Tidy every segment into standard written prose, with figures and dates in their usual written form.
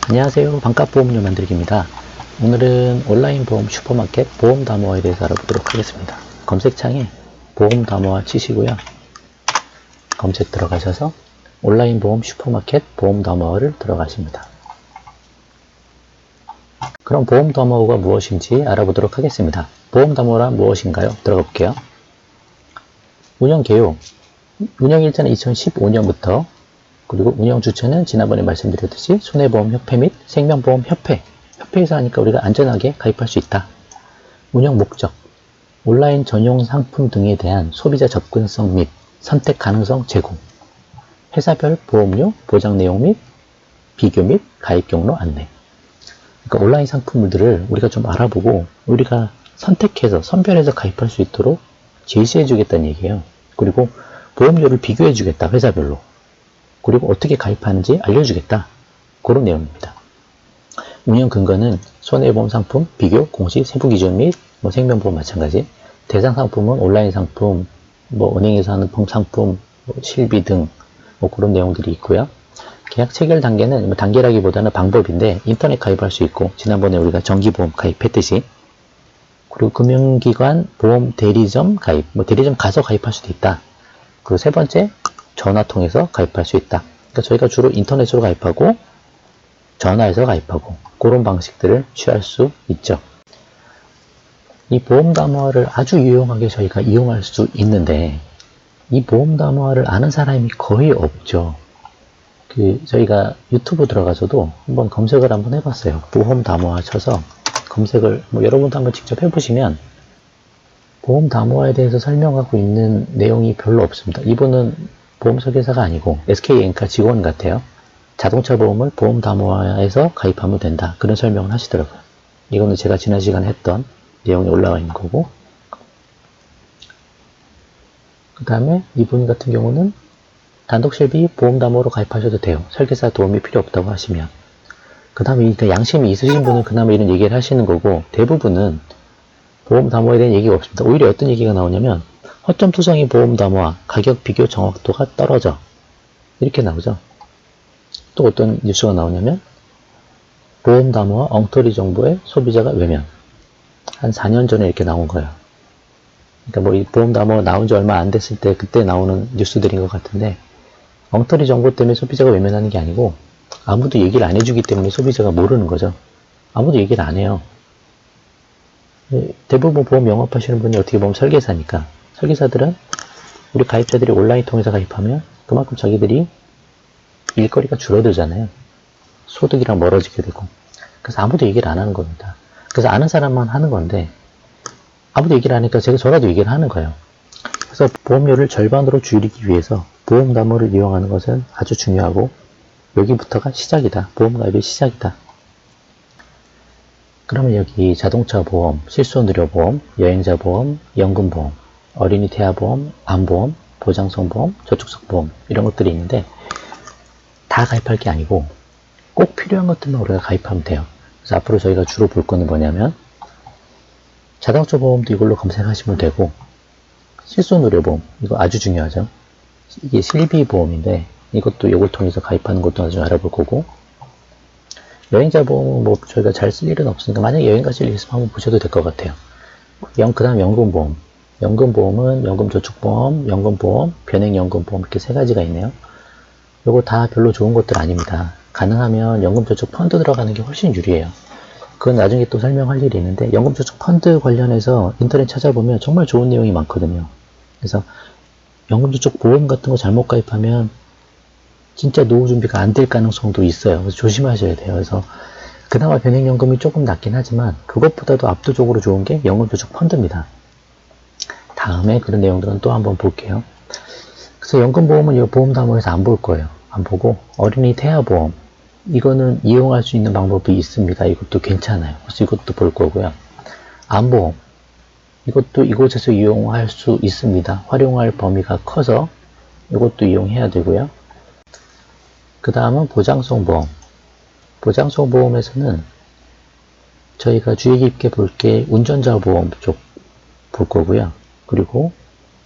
안녕하세요. 반값보험료 만들기입니다. 오늘은 온라인 보험 슈퍼마켓 보험 담화에 대해서 알아보도록 하겠습니다. 검색창에 보험 담화 치시고요. 검색 들어가셔서 온라인 보험 슈퍼마켓 보험 담화를 들어가십니다. 그럼 보험 담화가 무엇인지 알아보도록 하겠습니다. 보험 담화란 무엇인가요? 들어가 볼게요. 운영 개요. 운영 일자는 2015년부터 그리고 운영 주체는 지난번에 말씀드렸듯이 손해보험협회 및 생명보험협회, 협회에서 하니까 우리가 안전하게 가입할 수 있다. 운영 목적, 온라인 전용 상품 등에 대한 소비자 접근성 및 선택 가능성 제공, 회사별 보험료, 보장 내용 및 비교 및 가입 경로 안내. 그러니까 온라인 상품들을 우리가 좀 알아보고 우리가 선택해서 선별해서 가입할 수 있도록 제시해 주겠다는 얘기예요. 그리고 보험료를 비교해 주겠다, 회사별로. 그리고 어떻게 가입하는지 알려주겠다. 그런 내용입니다. 운영 근거는 손해보험 상품, 비교, 공시, 세부 기준 및 생명보험 마찬가지. 대상 상품은 온라인 상품, 은행에서 하는 상품, 실비 등 그런 내용들이 있고요. 계약 체결 단계는 단계라기보다는 방법인데 인터넷 가입할 수 있고 지난번에 우리가 정기보험 가입했듯이 그리고 금융기관 보험 대리점 가입, 대리점 가서 가입할 수도 있다. 그 세 번째 전화 통해서 가입할 수 있다. 그러니까 저희가 주로 인터넷으로 가입하고 전화해서 가입하고 그런 방식들을 취할 수 있죠. 이 보험 담화를 아주 유용하게 저희가 이용할 수 있는데 이 보험 담화를 아는 사람이 거의 없죠. 저희가 유튜브 들어가서도 한번 검색을 한번 해봤어요. 보험 담화 쳐서 검색을 여러분도 한번 직접 해보시면 보험 담화에 대해서 설명하고 있는 내용이 별로 없습니다. 이분은 보험 설계사가 아니고 SK엔카 직원 같아요. 자동차 보험을 보험 담화에서 가입하면 된다. 그런 설명을 하시더라고요. 이거는 제가 지난 시간에 했던 내용이 올라와 있는 거고 그 다음에 이분 같은 경우는 단독 실비 보험 담화로 가입하셔도 돼요. 설계사 도움이 필요 없다고 하시면 그 다음에 양심이 있으신 분은 그나마 이런 얘기를 하시는 거고 대부분은 보험 담화에 대한 얘기가 없습니다. 오히려 어떤 얘기가 나오냐면 허점 투성이 보험 담화, 가격 비교 정확도가 떨어져. 이렇게 나오죠. 또 어떤 뉴스가 나오냐면 보험 담화 엉터리 정보에 소비자가 외면. 한 4년 전에 이렇게 나온 거예요. 그러니까 이 보험 담화가 나온 지 얼마 안 됐을 때 그때 나오는 뉴스들인 것 같은데 엉터리 정보 때문에 소비자가 외면하는 게 아니고 아무도 얘기를 안 해주기 때문에 소비자가 모르는 거죠. 아무도 얘기를 안 해요. 대부분 보험 영업하시는 분이 어떻게 보면 설계사니까 설계사들은 우리 가입자들이 온라인 통해서 가입하면 그만큼 자기들이 일거리가 줄어들잖아요. 소득이랑 멀어지게 되고. 그래서 아무도 얘기를 안 하는 겁니다. 그래서 아는 사람만 하는 건데 아무도 얘기를 안 하니까 저라도 얘기를 하는 거예요. 그래서 보험료를 절반으로 줄이기 위해서 보험 담화를 이용하는 것은 아주 중요하고 여기부터가 시작이다. 보험 가입의 시작이다. 그러면 여기 자동차 보험, 실손의료보험, 여행자 보험, 연금보험, 어린이 태아보험, 암보험, 보장성 보험, 저축성 보험 이런 것들이 있는데 다 가입할 게 아니고 꼭 필요한 것들만 우리가 가입하면 돼요. 그래서 앞으로 저희가 주로 볼 거는 뭐냐면 자동차 보험도 이걸로 검색하시면 되고 실손의료보험 이거 아주 중요하죠. 이게 실비보험인데 이걸 통해서 가입하는 것도 아주 알아볼 거고 여행자 보험은 저희가 잘 쓸 일은 없으니까 만약에 여행 가실 일 있으면 한번 보셔도 될 것 같아요. 그 다음 연금보험. 연금보험은 연금저축보험, 연금보험, 변액연금보험 이렇게 세 가지가 있네요. 이거 다 별로 좋은 것들 아닙니다. 가능하면 연금저축 펀드 들어가는 게 훨씬 유리해요. 그건 나중에 또 설명할 일이 있는데 연금저축 펀드 관련해서 인터넷 찾아보면 정말 좋은 내용이 많거든요. 그래서 연금저축 보험 같은 거 잘못 가입하면 진짜 노후 준비가 안 될 가능성도 있어요. 그래서 조심하셔야 돼요. 그래서 그나마 변액연금이 조금 낫긴 하지만 그것보다도 압도적으로 좋은 게 연금저축 펀드입니다. 다음에 그런 내용들은 또 한번 볼게요. 그래서 연금보험은 이 보험 담화에서 안 볼 거예요. 안 보고 어린이 태아보험 이거는 이용할 수 있는 방법이 있습니다. 이것도 괜찮아요. 그래서 이것도 볼 거고요. 암보험 이것도 이곳에서 이용할 수 있습니다. 활용할 범위가 커서 이것도 이용해야 되고요. 그 다음은 보장성 보험. 보장성 보험에서는 저희가 주의 깊게 볼 게 운전자 보험 쪽 볼 거고요. 그리고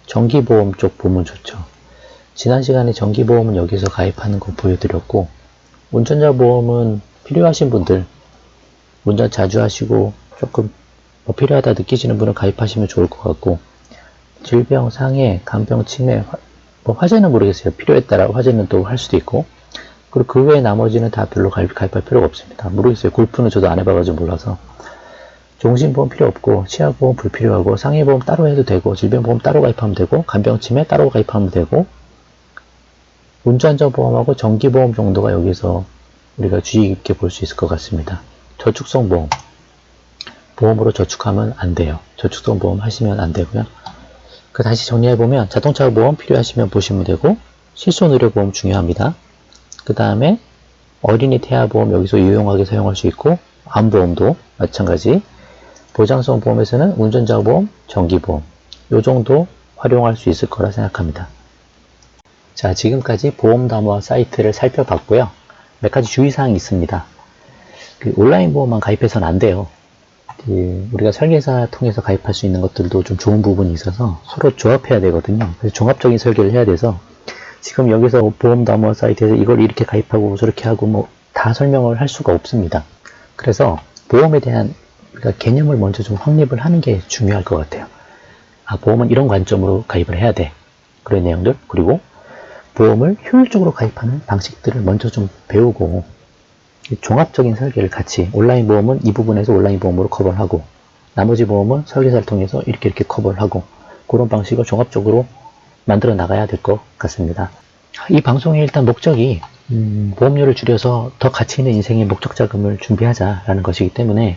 정기보험 쪽 보면 좋죠. 지난 시간에 정기보험은 여기서 가입하는 거 보여드렸고 운전자 보험은 필요하신 분들, 운전 자주 하시고 조금 뭐 필요하다 느끼시는 분은 가입하시면 좋을 것 같고, 질병, 상해, 간병, 치매, 뭐 화재는 모르겠어요. 필요에 따라 화재는 또 할 수도 있고, 그리고 그 외에 나머지는 다 별로 가입할 필요가 없습니다. 모르겠어요. 골프는 저도 안 해봐가지고 몰라서. 종신보험 필요 없고, 치아보험 불필요하고, 상해보험 따로 해도 되고, 질병보험 따로 가입하면 되고, 간병치매 따로 가입하면 되고, 운전자보험하고 정기보험 정도가 여기서 우리가 주의 깊게 볼 수 있을 것 같습니다. 저축성 보험. 보험으로 저축하면 안 돼요. 저축성 보험 하시면 안 되고요. 다시 정리해보면 자동차 보험 필요하시면 보시면 되고, 실손의료보험 중요합니다. 그 다음에 어린이 태아보험 여기서 유용하게 사용할 수 있고, 암보험도 마찬가지. 보장성 보험에서는 운전자 보험, 정기보험 요 정도 활용할 수 있을 거라 생각합니다. 자, 지금까지 보험담화 사이트를 살펴봤고요. 몇 가지 주의사항이 있습니다. 온라인 보험만 가입해서는 안 돼요. 우리가 설계사 통해서 가입할 수 있는 것들도 좀 좋은 부분이 있어서 서로 조합해야 되거든요. 그래서 종합적인 설계를 해야 돼서 지금 여기서 보험담화 사이트에서 이걸 이렇게 가입하고 저렇게 하고 뭐 다 설명을 할 수가 없습니다. 그래서 보험에 대한 우리가 개념을 먼저 좀 확립을 하는 게 중요할 것 같아요. 보험은 이런 관점으로 가입을 해야 돼. 그런 내용들. 그리고 보험을 효율적으로 가입하는 방식들을 먼저 좀 배우고 종합적인 설계를 같이 온라인 보험은 이 부분에서 온라인 보험으로 커버를 하고 나머지 보험은 설계사를 통해서 이렇게 커버를 하고 그런 방식을 종합적으로 만들어 나가야 될 것 같습니다. 이 방송의 일단 목적이 보험료를 줄여서 더 가치 있는 인생의 목적 자금을 준비하자라는 것이기 때문에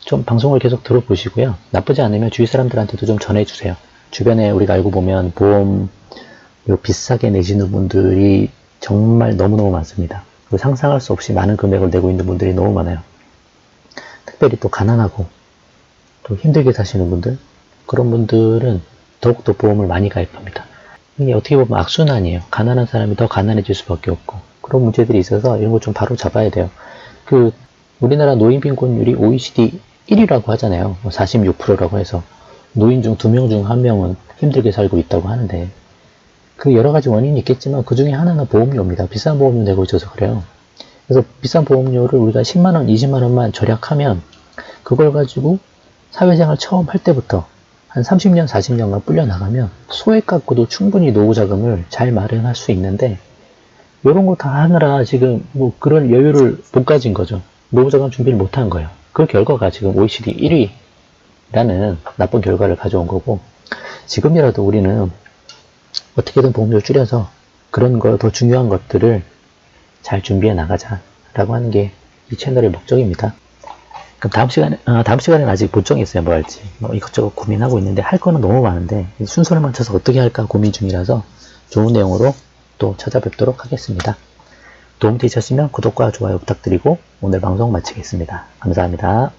좀 방송을 계속 들어보시고요. 나쁘지 않으면 주위 사람들한테도 좀 전해주세요. 주변에 우리가 알고 보면 보험 비싸게 내시는 분들이 정말 너무너무 많습니다. 상상할 수 없이 많은 금액을 내고 있는 분들이 너무 많아요. 특별히 또 가난하고 또 힘들게 사시는 분들, 그런 분들은 더욱더 보험을 많이 가입합니다. 이게 어떻게 보면 악순환이에요. 가난한 사람이 더 가난해질 수밖에 없고 그런 문제들이 있어서 이런 거 좀 바로 잡아야 돼요. 우리나라 노인 빈곤율이 OECD 1위라고 하잖아요. 46%라고 해서 노인 중 2명 중 1명은 힘들게 살고 있다고 하는데 여러 가지 원인이 있겠지만 그 중에 하나는 보험료입니다. 비싼 보험료 내고 있어서 그래요. 그래서 비싼 보험료를 우리가 10만원, 20만원만 절약하면 그걸 가지고 사회생활 처음 할 때부터 한 30년, 40년간 불려나가면 소액 갖고도 충분히 노후자금을 잘 마련할 수 있는데 이런 거 다 하느라 지금 뭐 그런 여유를 못 가진 거죠. 노후자금 준비를 못 한 거예요. 그 결과가 지금 OECD 1위라는 나쁜 결과를 가져온 거고 지금이라도 우리는 어떻게든 보험료를 줄여서 그런 거 더 중요한 것들을 잘 준비해 나가자라고 하는 게 이 채널의 목적입니다. 그럼 다음 시간에는 아직 못 정했어요. 뭐 할지. 뭐 이것저것 고민하고 있는데 할 거는 너무 많은데 순서를 맞춰서 어떻게 할까 고민 중이라서 좋은 내용으로 또 찾아뵙도록 하겠습니다. 도움 되셨으면 구독과 좋아요 부탁드리고 오늘 방송 마치겠습니다. 감사합니다.